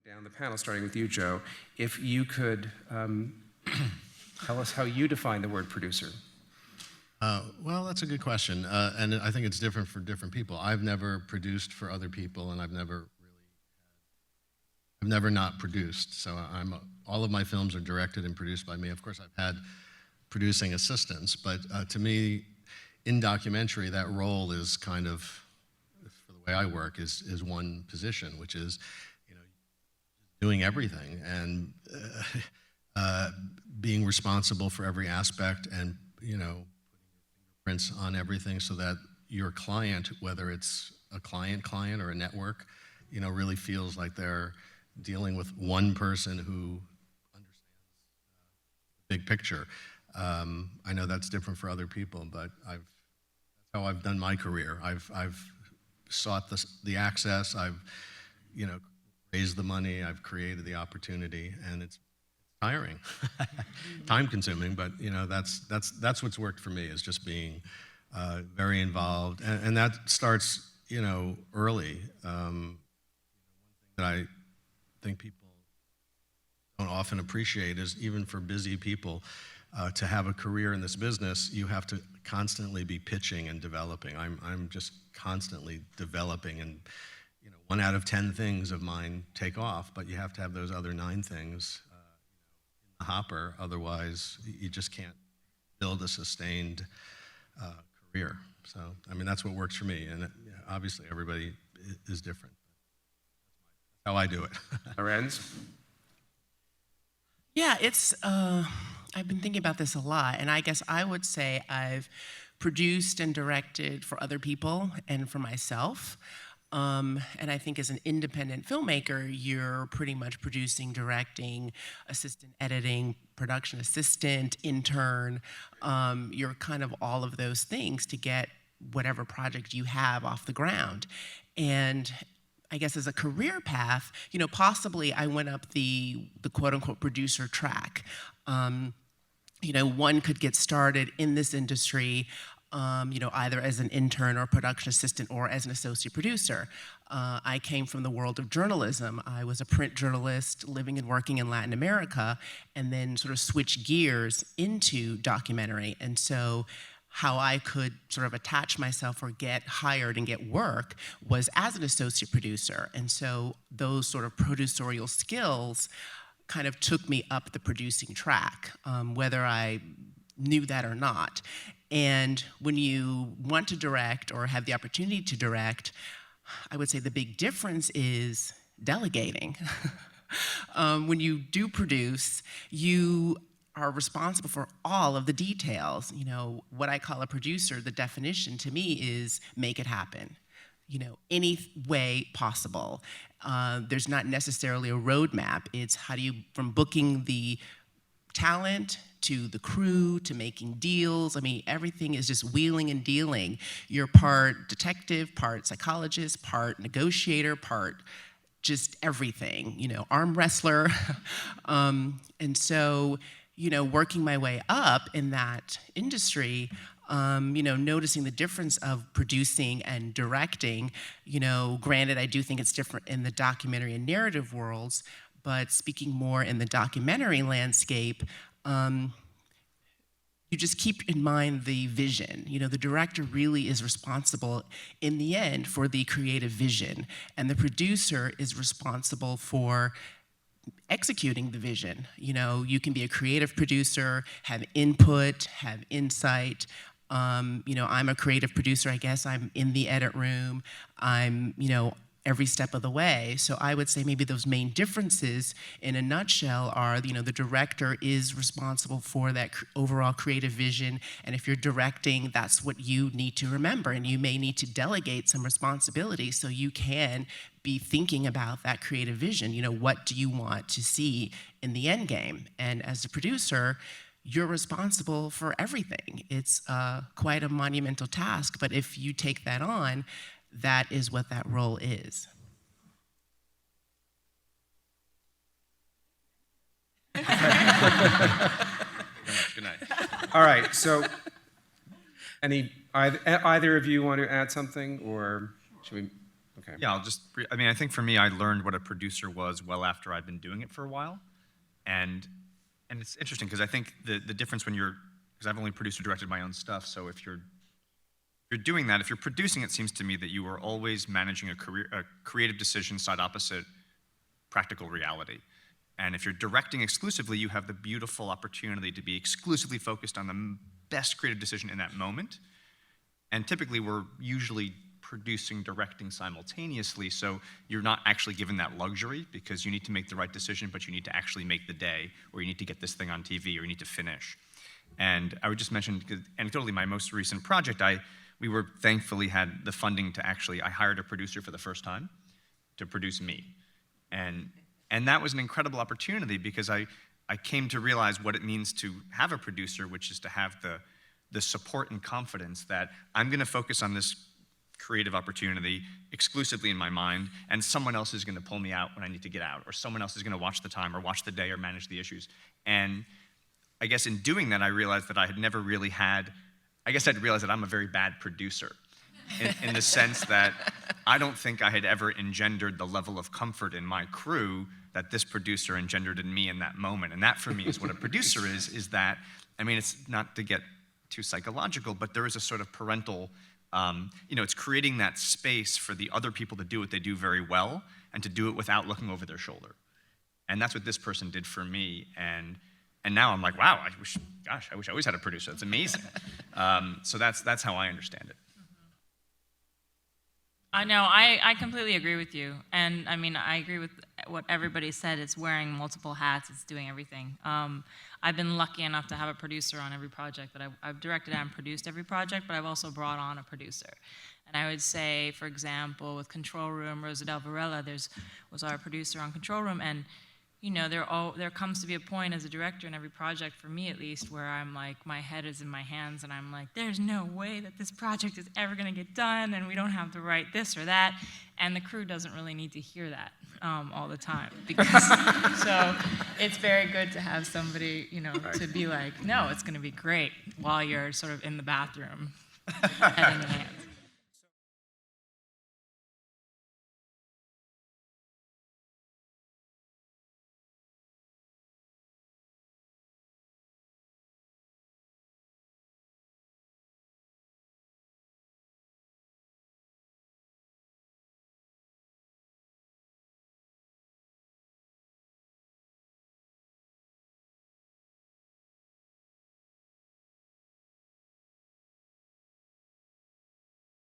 Down the panel, starting with you, Joe, if you could tell us how you define the word producer. Well, that's a good question, and I think it's different for different people. I've never produced for other people, and I've never not produced. So all of my films are directed and produced by me. Of course, I've had producing assistants, but to me, in documentary, that role is kind of, for the way I work, is one position, which is, doing everything and being responsible for every aspect and, putting your fingerprints on everything so that your client, whether it's a client or a network, really feels like they're dealing with one person who understands the big picture. I know that's different for other people, but that's how I've done my career. I've sought the access. I've, raised the money. I've created the opportunity, and it's tiring, time-consuming. But that's what's worked for me, is just being very involved, and that starts early. One thing that I think people don't often appreciate is, even for busy people, to have a career in this business, you have to constantly be pitching and developing. I'm just constantly developing, and 1 out of 10 things of mine take off, but you have to have those other 9 things in the hopper. Otherwise, you just can't build a sustained career. So, that's what works for me, and obviously everybody is different. That's how I do it. Lorenz? Yeah, it's, I've been thinking about this a lot, and I guess I would say I've produced and directed for other people and for myself. And I think as an independent filmmaker, you're pretty much producing, directing, assistant editing, production assistant, intern. You're kind of all of those things to get whatever project you have off the ground. And I guess as a career path, possibly I went up the quote-unquote producer track. One could get started in this industry either as an intern or production assistant or as an associate producer. I came from the world of journalism. I was a print journalist living and working in Latin America, and then sort of switched gears into documentary. And so how I could sort of attach myself or get hired and get work was as an associate producer. And so those sort of producerial skills kind of took me up the producing track, whether I knew that or not. And when you want to direct or have the opportunity to direct, I would say the big difference is delegating. When you do produce, you are responsible for all of the details. What I call a producer, the definition to me is make it happen. Any way possible. There's not necessarily a roadmap. It's how do you, from booking the talent to the crew, to making deals. Everything is just wheeling and dealing. You're part detective, part psychologist, part negotiator, part just everything, arm wrestler. And so, working my way up in that industry, noticing the difference of producing and directing, granted, I do think it's different in the documentary and narrative worlds, but speaking more in the documentary landscape, you just keep in mind the vision. The director really is responsible in the end for the creative vision, and the producer is responsible for executing the vision. You can be a creative producer, have input, have insight. I'm a creative producer, I guess. I'm in the edit room. I'm, every step of the way. So I would say maybe those main differences in a nutshell are, the director is responsible for that overall creative vision. And if you're directing, that's what you need to remember. And you may need to delegate some responsibility so you can be thinking about that creative vision. What do you want to see in the end game? And as a producer, you're responsible for everything. It's quite a monumental task, but if you take that on, that is what that role is. Good night. All right, so either of you want to add something, or should we? Okay. Yeah, I mean, I think for me, I learned what a producer was well after I'd been doing it for a while. And it's interesting because I think the difference when because I've only produced or directed my own stuff, so if you're doing that, if you're producing, it seems to me that you are always managing a creative decision side opposite practical reality. And if you're directing exclusively, you have the beautiful opportunity to be exclusively focused on the best creative decision in that moment. And typically, we're usually producing, directing simultaneously, so you're not actually given that luxury because you need to make the right decision, but you need to actually make the day, or you need to get this thing on TV, or you need to finish. And I would just mention, anecdotally, my most recent project, we were thankfully had the funding to I hired a producer for the first time to produce me. And that was an incredible opportunity because I came to realize what it means to have a producer, which is to have the support and confidence that I'm gonna focus on this creative opportunity exclusively in my mind, and someone else is gonna pull me out when I need to get out, or someone else is gonna watch the time or watch the day or manage the issues. And I guess in doing that, I realized that I had never really had, I guess I'd realized that I'm a very bad producer in the sense that I don't think I had ever engendered the level of comfort in my crew that this producer engendered in me in that moment. And that for me is what a producer is that, I mean, it's not to get too psychological, but there is a sort of parental, it's creating that space for the other people to do what they do very well and to do it without looking over their shoulder. And that's what this person did for me. And now I'm like, wow, I wish I always had a producer. It's amazing. So that's how I understand it. No, I completely agree with you. And I mean, I agree with what everybody said. It's wearing multiple hats. It's doing everything. I've been lucky enough to have a producer on every project that I've directed and produced every project, but I've also brought on a producer. And I would say, for example, with Control Room, Rosadel Varela was our producer on Control Room, and there comes to be a point as a director in every project, for me at least, where I'm like, my head is in my hands, and I'm like, there's no way that this project is ever gonna get done, and we don't have to write this or that, and the crew doesn't really need to hear that all the time, because so it's very good to have somebody, to be like, no, it's gonna be great, while you're sort of in the bathroom, head in hand.